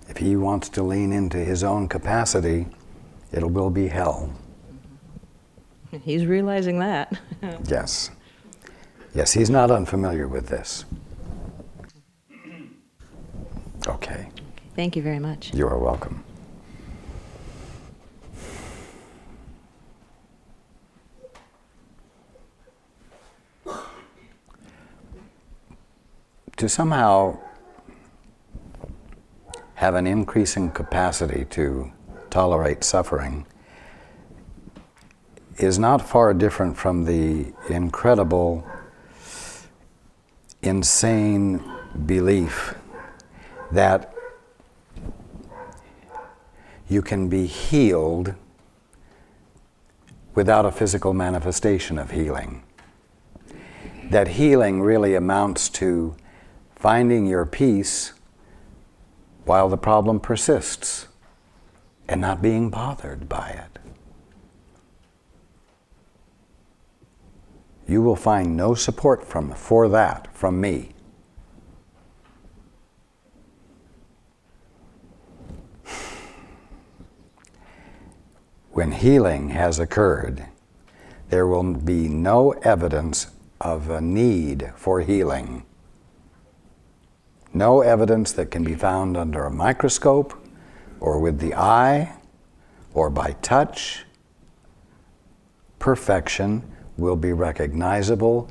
If he wants to lean into his own capacity, it will be hell. He's realizing that. Yes. Yes, he's not unfamiliar with this. Okay. Thank you very much. You are welcome. To somehow have an increasing capacity to tolerate suffering is not far different from the incredible, insane belief that you can be healed without a physical manifestation of healing. That healing really amounts to finding your peace while the problem persists and not being bothered by it. You will find no support for that from me. When healing has occurred, there will be no evidence of a need for healing. No evidence that can be found under a microscope or with the eye or by touch. Perfection will be recognizable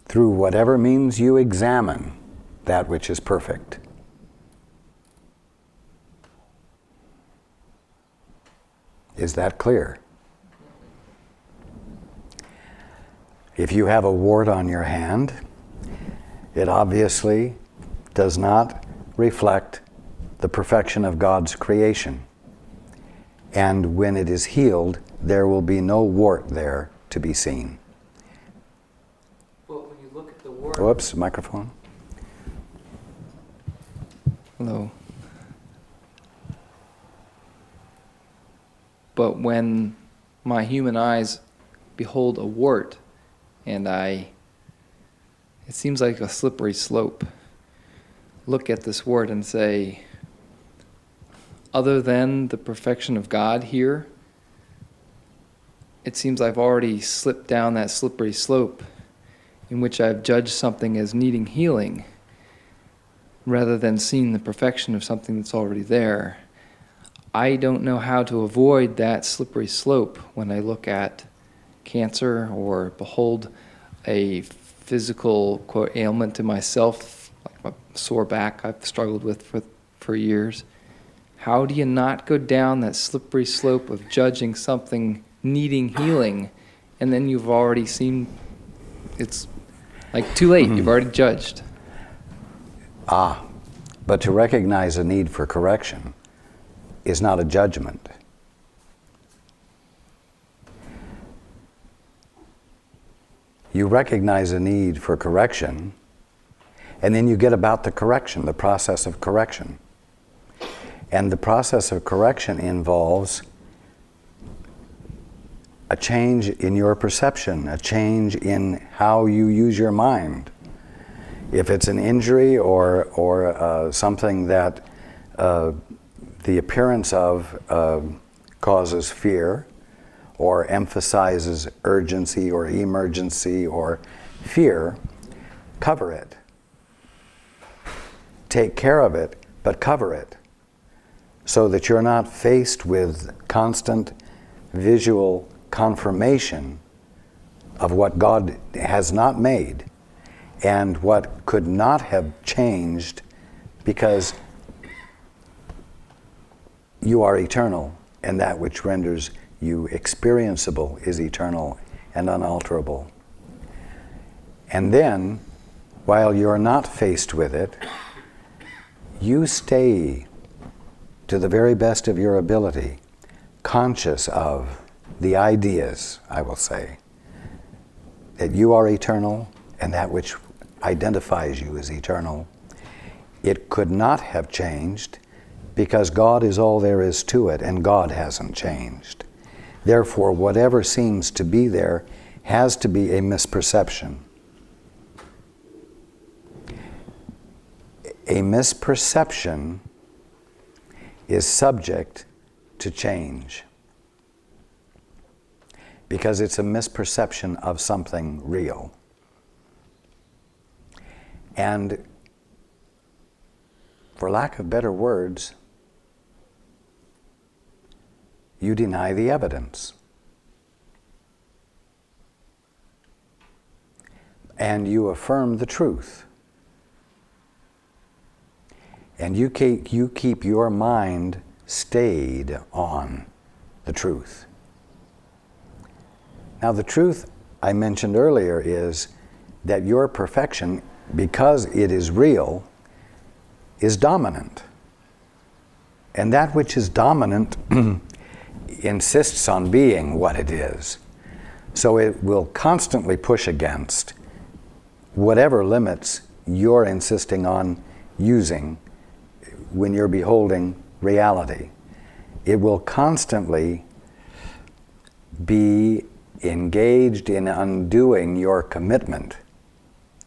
through whatever means you examine that which is perfect. Is that clear? If you have a wart on your hand, it obviously does not reflect the perfection of God's creation. And when it is healed, there will be no wart there to be seen. Well, when you look at the wart... Whoops, microphone. Hello. But when my human eyes behold a wart, and it seems like a slippery slope, look at this wart and say, other than the perfection of God here, it seems I've already slipped down that slippery slope in which I've judged something as needing healing, rather than seeing the perfection of something that's already there. I don't know how to avoid that slippery slope when I look at cancer or behold a physical, quote, ailment to myself, like a sore back I've struggled with for years. How do you not go down that slippery slope of judging something needing healing, and then you've already seen it's like too late, you've already judged? But to recognize a need for correction is not a judgment. You recognize a need for correction, and then you get about the correction, the process of correction. And the process of correction involves a change in your perception, a change in how you use your mind. If it's an injury or something that the appearance of causes fear or emphasizes urgency or emergency or fear, cover it. Take care of it, but cover it, so that you're not faced with constant visual confirmation of what God has not made and what could not have changed, because you are eternal, and that which renders you experienceable is eternal and unalterable. And then, while you're not faced with it, you stay, to the very best of your ability, conscious of the ideas, I will say, that you are eternal and that which identifies you as eternal. It could not have changed because God is all there is to it, and God hasn't changed. Therefore, whatever seems to be there has to be a misperception. A misperception is subject to change because it's a misperception of something real. And for lack of better words, you deny the evidence. And you affirm the truth. And you keep your mind stayed on the truth. Now, the truth I mentioned earlier is that your perfection, because it is real, is dominant. And that which is dominant insists on being what it is. So it will constantly push against whatever limits you're insisting on using when you're beholding reality. It will constantly be engaged in undoing your commitment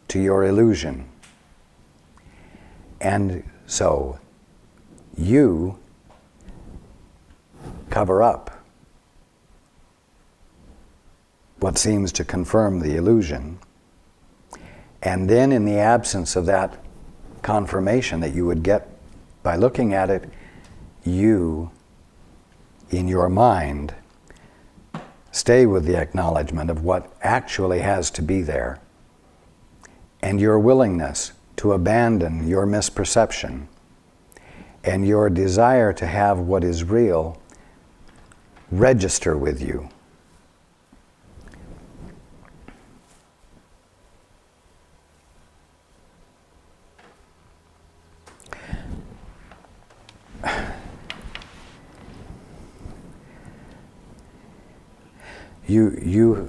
to your illusion. And so you cover up what seems to confirm the illusion. And then in the absence of that confirmation that you would get by looking at it, you, in your mind, stay with the acknowledgement of what actually has to be there, and your willingness to abandon your misperception and your desire to have what is real register with you.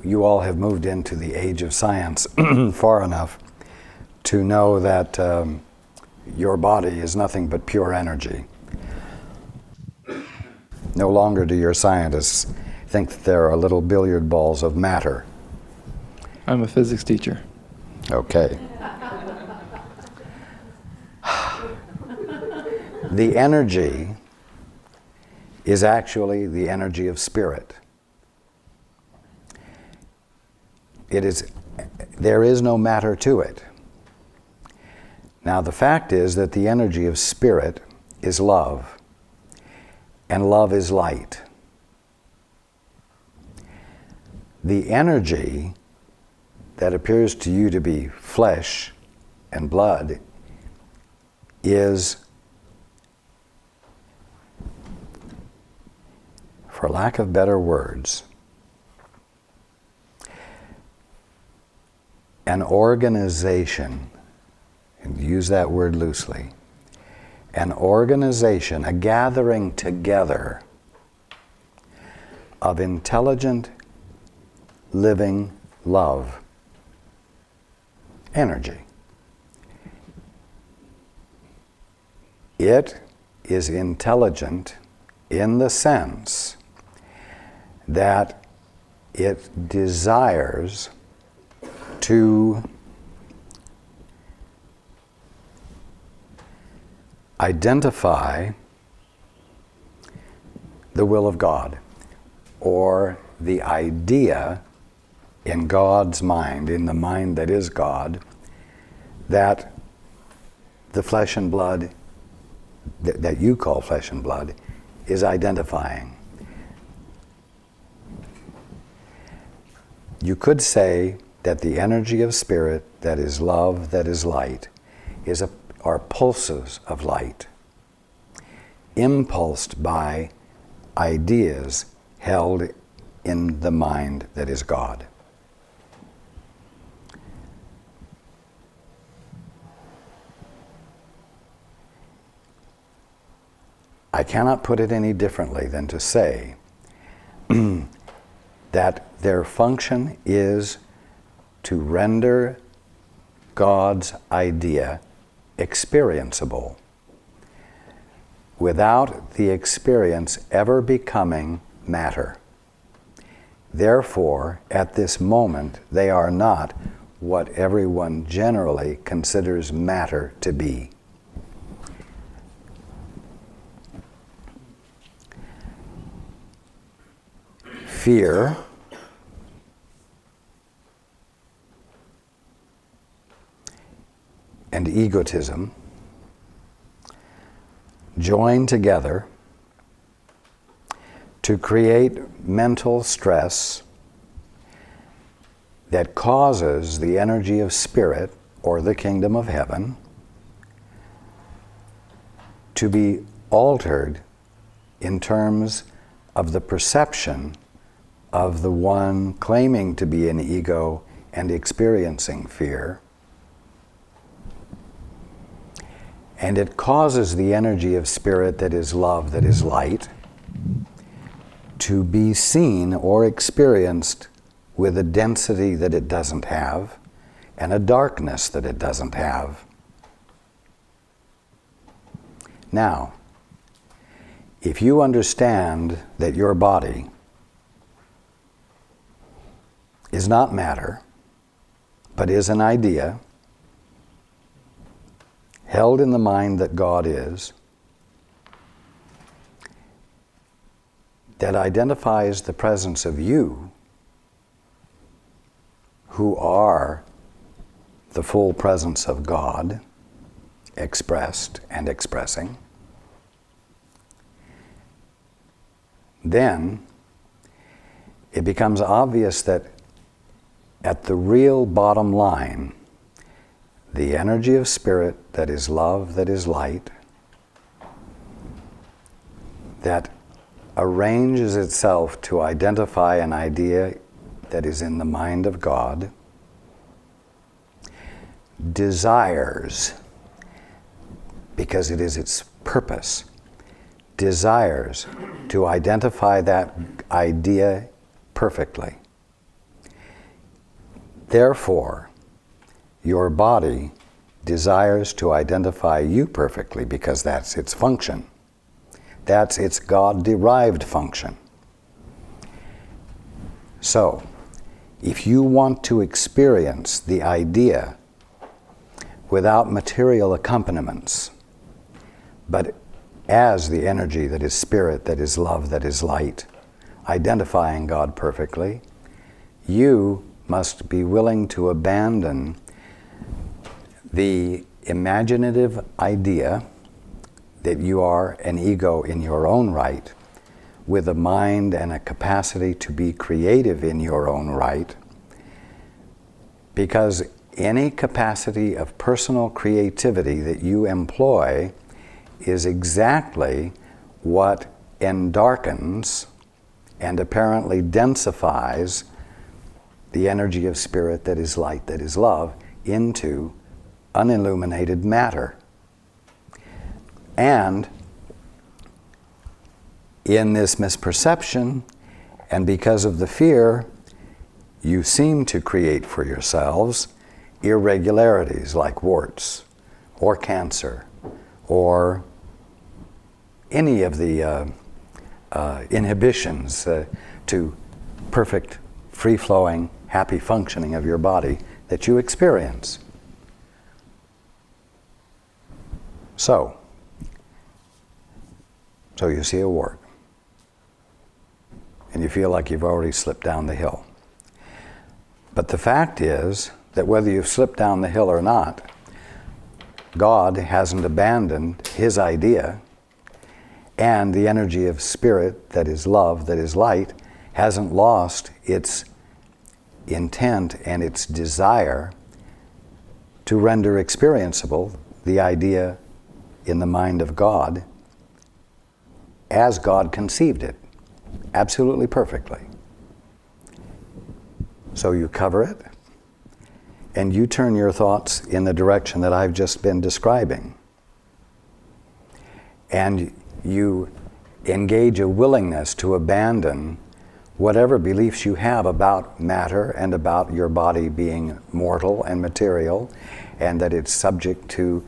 You all have moved into the age of science far enough to know that your body is nothing but pure energy. No longer do your scientists think that there are little billiard balls of matter. I'm a physics teacher. Okay. The energy is actually the energy of spirit. There is no matter to it. Now, the fact is that the energy of spirit is love, and love is light. The energy that appears to you to be flesh and blood is, for lack of better words, an organization, and use that word loosely, an organization, a gathering together of intelligent, living love, energy. It is intelligent in the sense that it desires to identify the will of God, or the idea in God's mind, in the mind that is God, that the flesh and blood, that you call flesh and blood, is identifying. You could say that the energy of spirit, that is love, that is light, are pulses of light, impulsed by ideas held in the mind that is God. I cannot put it any differently than to say that their function is to render God's idea experienceable without the experience ever becoming matter. Therefore, at this moment, they are not what everyone generally considers matter to be. fear, and egotism join together to create mental stress that causes the energy of spirit, or the kingdom of heaven, to be altered in terms of the perception of the one claiming to be an ego and experiencing fear. And it causes the energy of spirit that is love, that is light, to be seen or experienced with a density that it doesn't have and a darkness that it doesn't have. Now, if you understand that your body is not matter, but is an idea held in the mind that God is, that identifies the presence of you, who are the full presence of God, expressed and expressing, then it becomes obvious that at the real bottom line, the energy of spirit that is love, that is light, that arranges itself to identify an idea that is in the mind of God, desires, because it is its purpose, desires to identify that idea perfectly. Therefore, your body desires to identify you perfectly because that's its function. That's its God-derived function. So, if you want to experience the idea without material accompaniments, but as the energy that is spirit, that is love, that is light, identifying God perfectly, you must be willing to abandon the imaginative idea that you are an ego in your own right, with a mind and a capacity to be creative in your own right, because any capacity of personal creativity that you employ is exactly what endarkens and apparently densifies the energy of spirit that is light, that is love, into unilluminated matter. And in this misperception, and because of the fear, you seem to create for yourselves irregularities like warts or cancer or any of the inhibitions to perfect, free-flowing, happy functioning of your body that you experience. So you see a wart, and you feel like you've already slipped down the hill. But the fact is that whether you've slipped down the hill or not, God hasn't abandoned His idea, and the energy of spirit that is love, that is light, hasn't lost its intent and its desire to render experienceable the idea in the mind of God as God conceived it, absolutely perfectly. So you cover it, and you turn your thoughts in the direction that I've just been describing. And you engage a willingness to abandon whatever beliefs you have about matter and about your body being mortal and material, and that it's subject to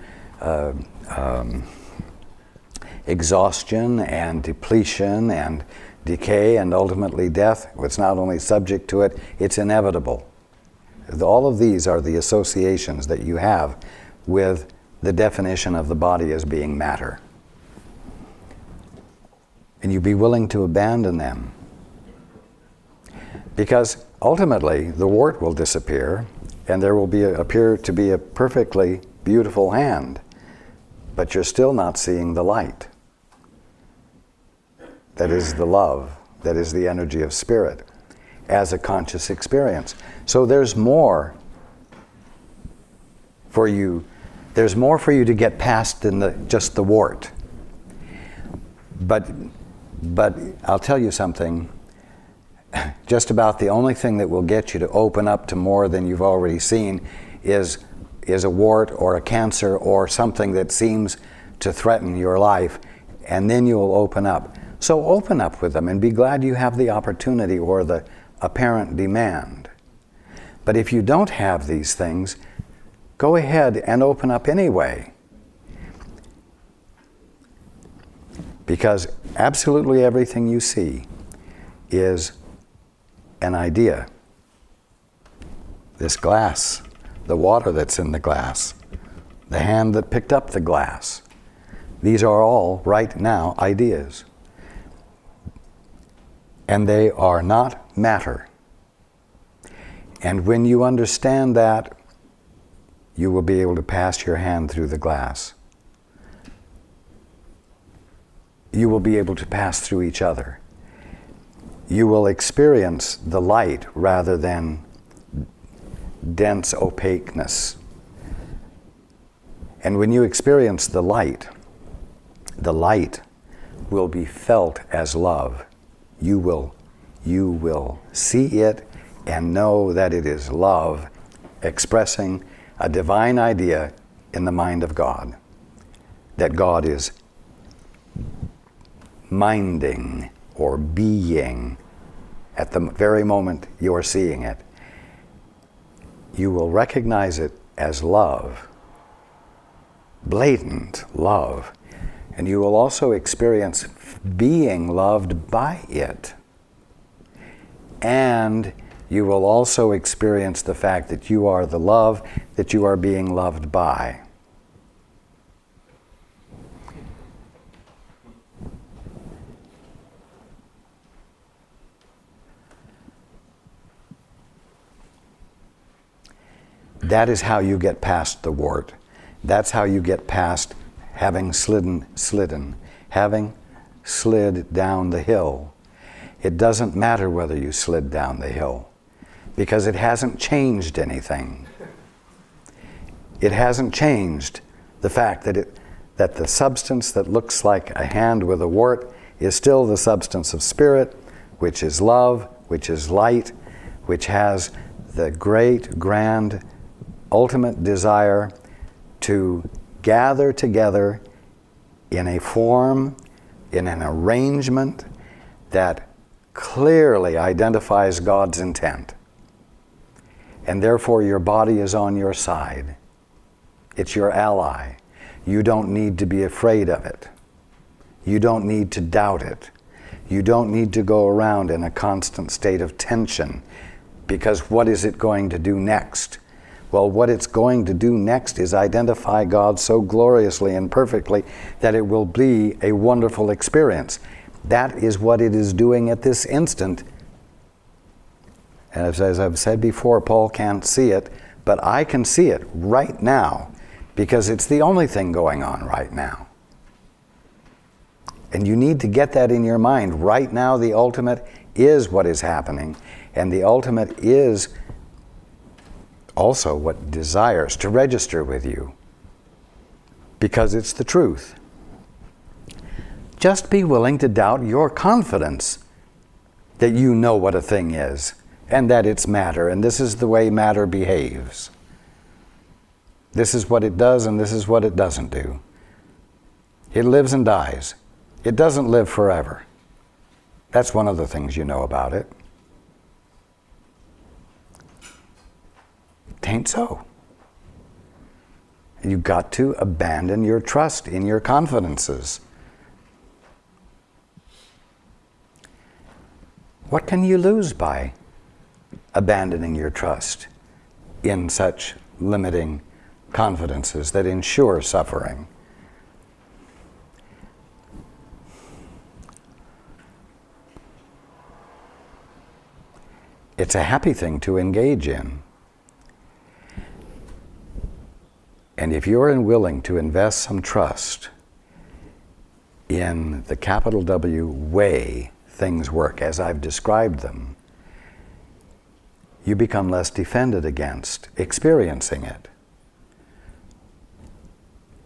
exhaustion and depletion and decay and ultimately death. It's not only subject to it, it's inevitable. All of these are the associations that you have with the definition of the body as being matter. And you be willing to abandon them Because ultimately, the wart will disappear, and there will appear to be a perfectly beautiful hand, but you're still not seeing the light. That is the love, that is the energy of spirit, as a conscious experience. So there's more for you. There's more for you to get past than just the wart. But I'll tell you something. Just about the only thing that will get you to open up to more than you've already seen is a wart or a cancer or something that seems to threaten your life, and then you'll open up. So open up with them and be glad you have the opportunity or the apparent demand. But if you don't have these things, go ahead and open up anyway. Because absolutely everything you see is an idea. This glass, the water that's in the glass, the hand that picked up the glass, these are all right now ideas. And they are not matter. And when you understand that, you will be able to pass your hand through the glass. You will be able to pass through each other. You will experience the light rather than dense opaqueness. And when you experience the light will be felt as love. You will see it and know that it is love expressing a divine idea in the mind of God. That God is minding or being at the very moment you're seeing it. You will recognize it as love, blatant love, and you will also experience being loved by it. And you will also experience the fact that you are the love that you are being loved by. That is how you get past the wart. That's how you get past having having slid down the hill. It doesn't matter whether you slid down the hill, because it hasn't changed anything. It hasn't changed the fact that the substance that looks like a hand with a wart is still the substance of spirit, which is love, which is light, which has the great, grand, ultimate desire to gather together in a form, in an arrangement that clearly identifies God's intent. And therefore your body is on your side. It's your ally. You don't need to be afraid of it. You don't need to doubt it. You don't need to go around in a constant state of tension, because what is it going to do next? Well, what it's going to do next is identify God so gloriously and perfectly that it will be a wonderful experience. That is what it is doing at this instant. And as I've said before, Paul can't see it, but I can see it right now, because it's the only thing going on right now. And you need to get that in your mind. Right now, the ultimate is what is happening, and the ultimate is also what desires to register with you, because it's the truth. Just be willing to doubt your confidence that you know what a thing is, and that it's matter, and this is the way matter behaves. This is what it does, and this is what it doesn't do. It lives and dies. It doesn't live forever. That's one of the things you know about it. Tain't so. You've got to abandon your trust in your confidences. What can you lose by abandoning your trust in such limiting confidences that ensure suffering? It's a happy thing to engage in. And if you're willing to invest some trust in the capital W way things work, as I've described them, you become less defended against experiencing it.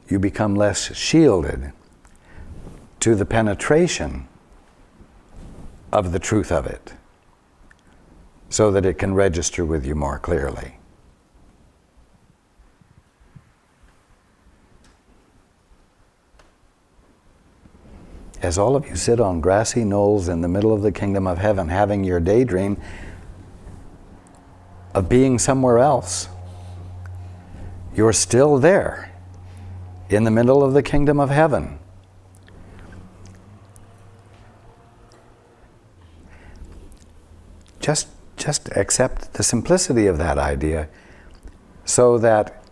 You become less shielded to the penetration of the truth of it, so that it can register with you more clearly. As all of you sit on grassy knolls in the middle of the kingdom of heaven, having your daydream of being somewhere else, you're still there in the middle of the kingdom of heaven. Just accept the simplicity of that idea, so that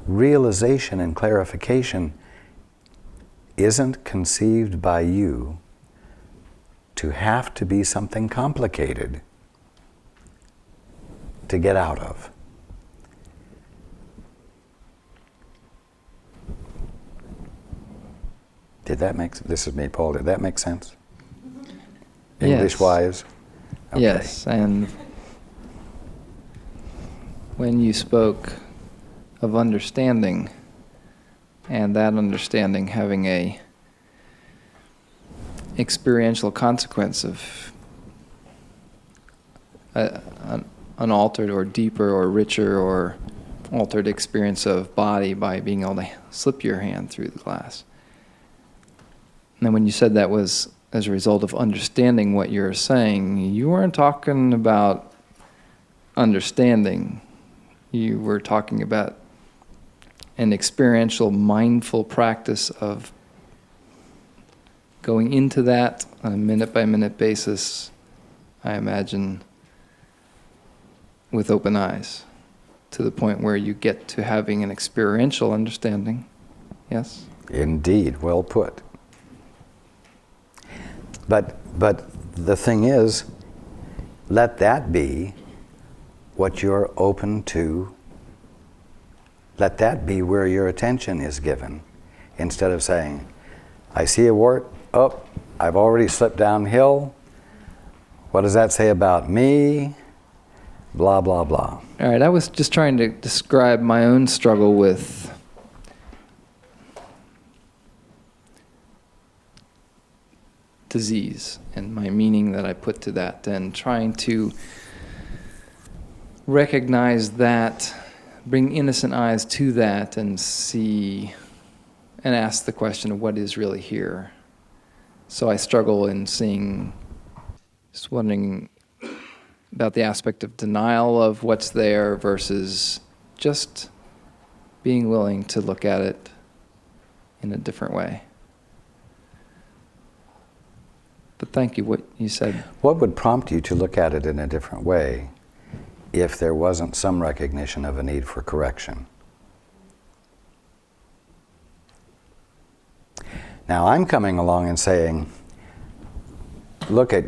realization and clarification isn't conceived by you to have to be something complicated to get out of. This is me, Paul, did that make sense? English-wise? Okay. Yes, and when you spoke of understanding, and that understanding having a experiential consequence of an altered or deeper or richer or altered experience of body by being able to slip your hand through the glass. And then when you said that was as a result of understanding what you're saying, you weren't talking about understanding. You were talking about an experiential, mindful practice of going into that on a minute-by-minute basis, I imagine, with open eyes, to the point where you get to having an experiential understanding. Yes? Indeed, well put. But the thing is, let that be what you're open to. Let that be where your attention is given, instead of saying, I see a wart, oh, I've already slipped downhill. What does that say about me? Blah, blah, blah. All right, I was just trying to describe my own struggle with disease and my meaning that I put to that, and trying to recognize that, bring innocent eyes to that, and see and ask the question of what is really here. So I struggle in seeing, just wondering about the aspect of denial of what's there versus just being willing to look at it in a different way. But thank you, what you said. What would prompt you to look at it in a different way if there wasn't some recognition of a need for correction? Now I'm coming along and saying, look at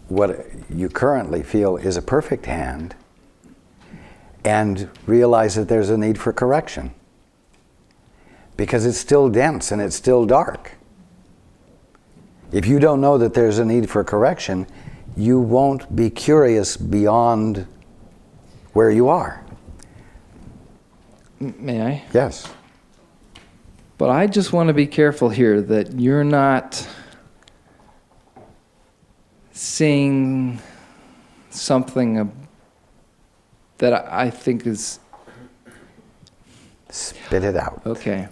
what you currently feel is a perfect hand, and realize that there's a need for correction, because it's still dense and it's still dark. If you don't know that there's a need for correction, you won't be curious beyond where you are. May I? Yes. But I just want to be careful here that you're not saying something that I think is... Spit it out. Okay.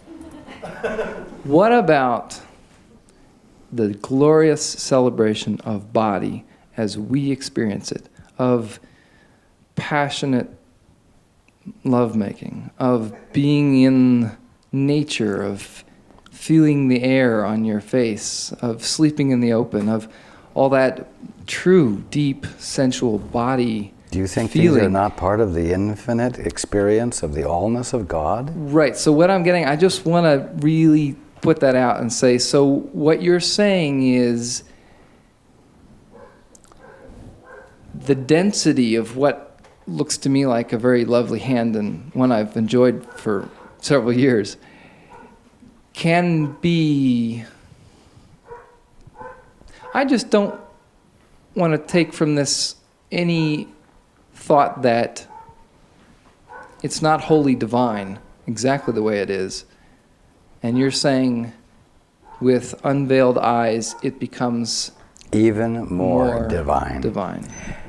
What about the glorious celebration of body as we experience it, of passionate lovemaking, of being in nature, of feeling the air on your face, of sleeping in the open, of all that true, deep, sensual body Do you think feeling. these are not part of the infinite experience of the allness of God? Right. So what I'm getting, I just want to really put that out and say, so what you're saying is the density of what looks to me like a very lovely hand, and one I've enjoyed for several years, can be... I just don't want to take from this any thought that it's not wholly divine, exactly the way it is. And you're saying with unveiled eyes, it becomes even more divine.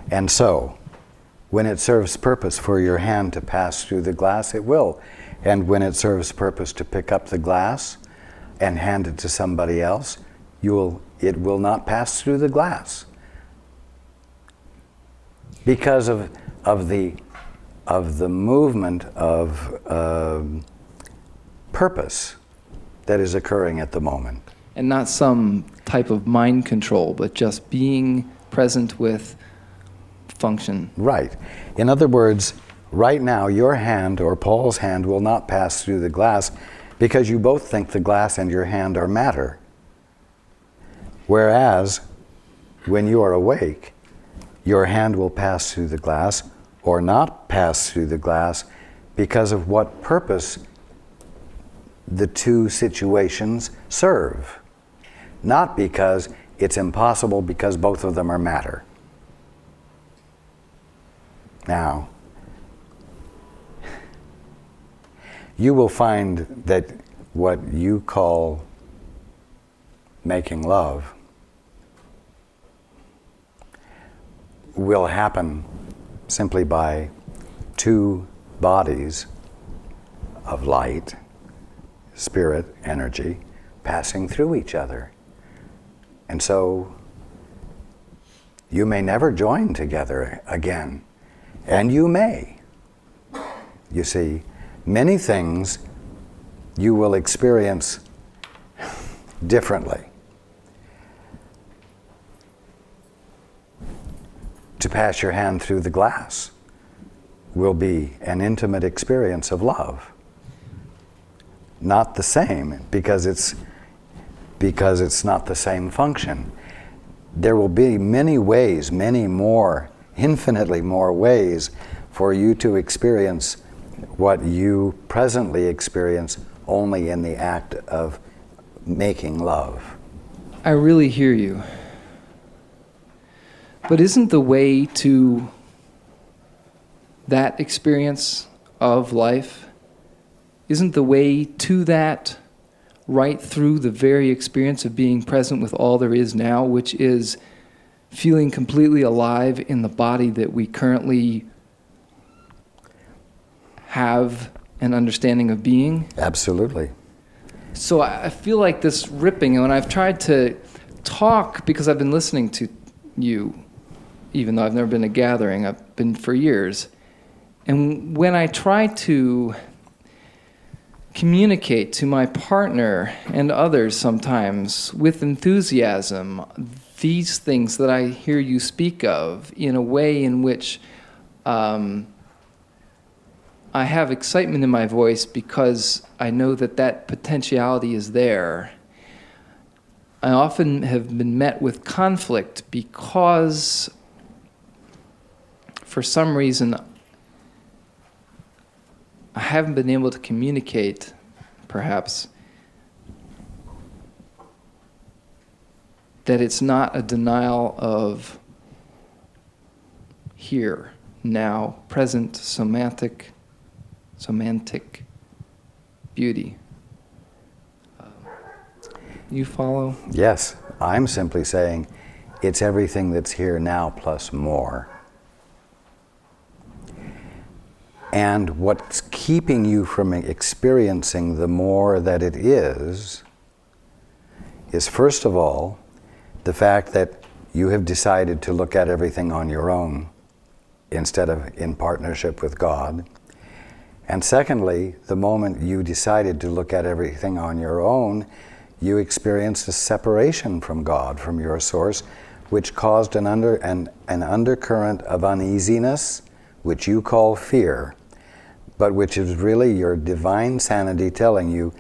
And so, when it serves purpose for your hand to pass through the glass, it will. And when it serves purpose to pick up the glass and hand it to somebody else, it will not pass through the glass. Because of the movement of purpose that is occurring at the moment. And not some type of mind control, but just being present with function. Right. In other words, right now your hand or Paul's hand will not pass through the glass because you both think the glass and your hand are matter. Whereas, when you are awake, your hand will pass through the glass or not pass through the glass because of what purpose the two situations serve. Not because it's impossible because both of them are matter. Now, you will find that what you call making love will happen simply by two bodies of light, spirit, energy, passing through each other. And so you may never join together again, and you may. You see, many things you will experience differently. To pass your hand through the glass will be an intimate experience of love. Not the same, because it's not the same function. There will be many ways, many more, infinitely more ways for you to experience what you presently experience only in the act of making love. I really hear you. But isn't the way to that experience of life, isn't the way to that right through the very experience of being present with all there is now, which is feeling completely alive in the body that we currently have an understanding of being? Absolutely. So I feel like this ripping, and when I've tried to talk, because I've been listening to you, even though I've never been to a gathering, I've been for years. And when I try to communicate to my partner and others sometimes with enthusiasm these things that I hear you speak of in a way in which I have excitement in my voice because I know that potentiality is there, I often have been met with conflict because for some reason I haven't been able to communicate, perhaps, that it's not a denial of here, now, present, semantic beauty. You follow? Yes, I'm simply saying it's everything that's here now plus more. And what's keeping you from experiencing the more that it is first of all, the fact that you have decided to look at everything on your own instead of in partnership with God. And secondly, the moment you decided to look at everything on your own, you experienced a separation from God, from your source, which caused an undercurrent of uneasiness, which you call fear, but which is really your divine sanity telling you